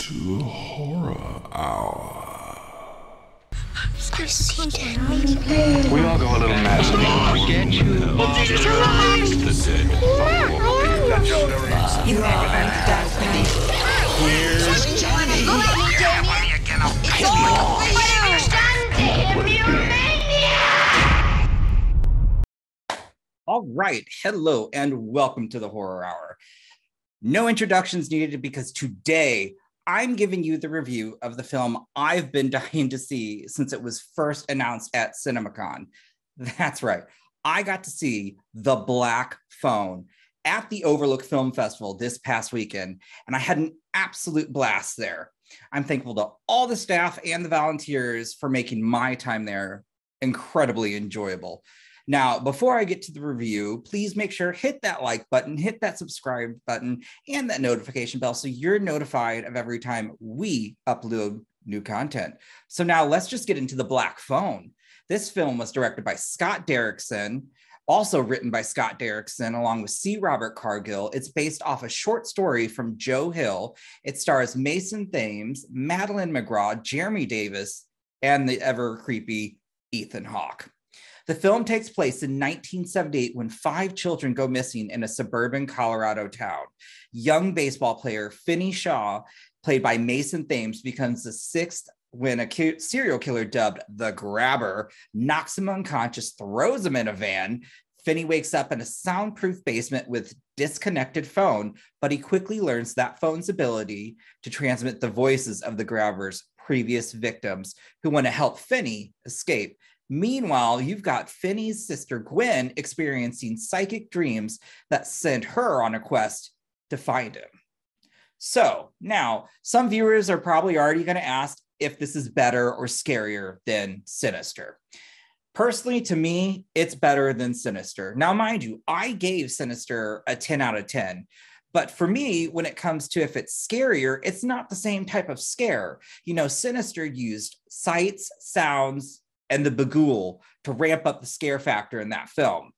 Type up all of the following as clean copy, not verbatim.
to Horror Hour. We all go a little mad. Get you. Here's Johnny. All right, hello and welcome to the Horror Hour. No introductions needed because today I'm giving you the review of the film I've been dying to see since it was first announced at CinemaCon. That's right, I got to see The Black Phone at the Overlook Film Festival this past weekend, and I had an absolute blast there. I'm thankful to all the staff and the volunteers for making my time there incredibly enjoyable. Now, before I get to the review, please make sure hit that like button, hit that subscribe button, and that notification bell so you're notified of every time we upload new content. So now let's just get into The Black Phone. This film was directed by Scott Derrickson, also written by Scott Derrickson, along with C. Robert Cargill. It's based off a short story from Joe Hill. It stars Mason Thames, Madeline McGraw, Jeremy Davies, and the ever creepy Ethan Hawke. The film takes place in 1978 when 5 children go missing in a suburban Colorado town. Young baseball player Finney Shaw, played by Mason Thames, becomes the 6th when a serial killer dubbed the Grabber knocks him unconscious, throws him in a van. Finney wakes up in a soundproof basement with disconnected phone, but he quickly learns that phone's ability to transmit the voices of the Grabber's previous victims who want to help Finney escape. Meanwhile, you've got Finney's sister, Gwen, experiencing psychic dreams that send her on a quest to find him. So now, some viewers are probably already going to ask if this is better or scarier than Sinister. Personally, to me, it's better than Sinister. Now, mind you, I gave Sinister a 10 out of 10. But for me, when it comes to if it's scarier, it's not the same type of scare. You know, Sinister used sights, sounds, and the bagul to ramp up the scare factor in that film.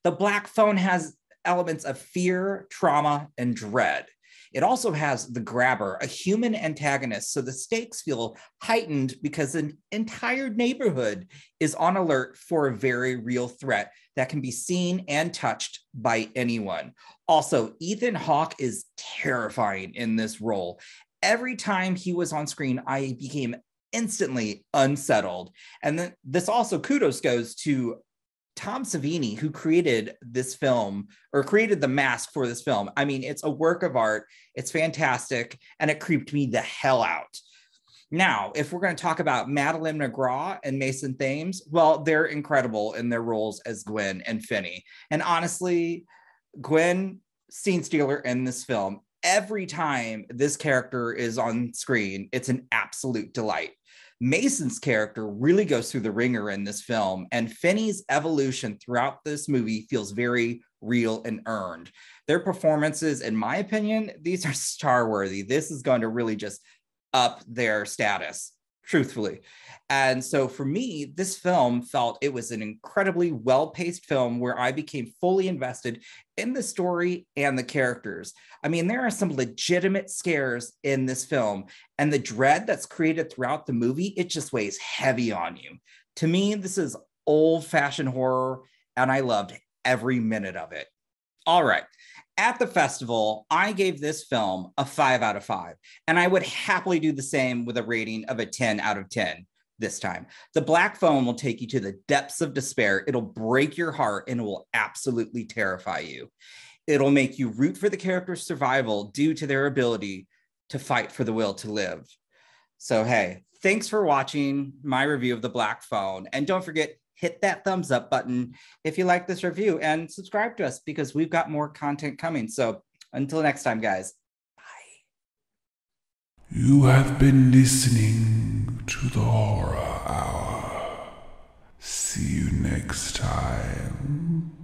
The Black Phone has elements of fear, trauma, and dread. It also has the Grabber, a human antagonist, so the stakes feel heightened because an entire neighborhood is on alert for a very real threat that can be seen and touched by anyone. Also, Ethan Hawke is terrifying in this role. Every time he was on screen, I became instantly unsettled. And then this also kudos goes to Tom Savini, who created this film or created the mask for this film. I mean, it's a work of art. It's fantastic. And it creeped me the hell out. Now, if we're going to talk about Madeline McGraw and Mason Thames, well, they're incredible in their roles as Gwen and Finney. And honestly, Gwen, scene stealer in this film. Every time this character is on screen, it's an absolute delight. Mason's character really goes through the ringer in this film, and Finney's evolution throughout this movie feels very real and earned. Their performances, in my opinion, these are star-worthy. This is going to really just up their status, truthfully. And so for me, this film felt it was an incredibly well-paced film where I became fully invested in the story and the characters. I mean, there are some legitimate scares in this film, and the dread that's created throughout the movie, it just weighs heavy on you. To me, this is old-fashioned horror, and I loved every minute of it. All right. At the festival, I gave this film a 5 out of 5, and I would happily do the same with a rating of a 10 out of 10 this time. The Black Phone will take you to the depths of despair. It'll break your heart and it will absolutely terrify you. It'll make you root for the character's survival due to their ability to fight for the will to live. So, hey, thanks for watching my review of The Black Phone, and don't forget, hit that thumbs up button if you like this review and subscribe to us because we've got more content coming. So until next time, guys, bye. You have been listening to the Horror Hour. See you next time.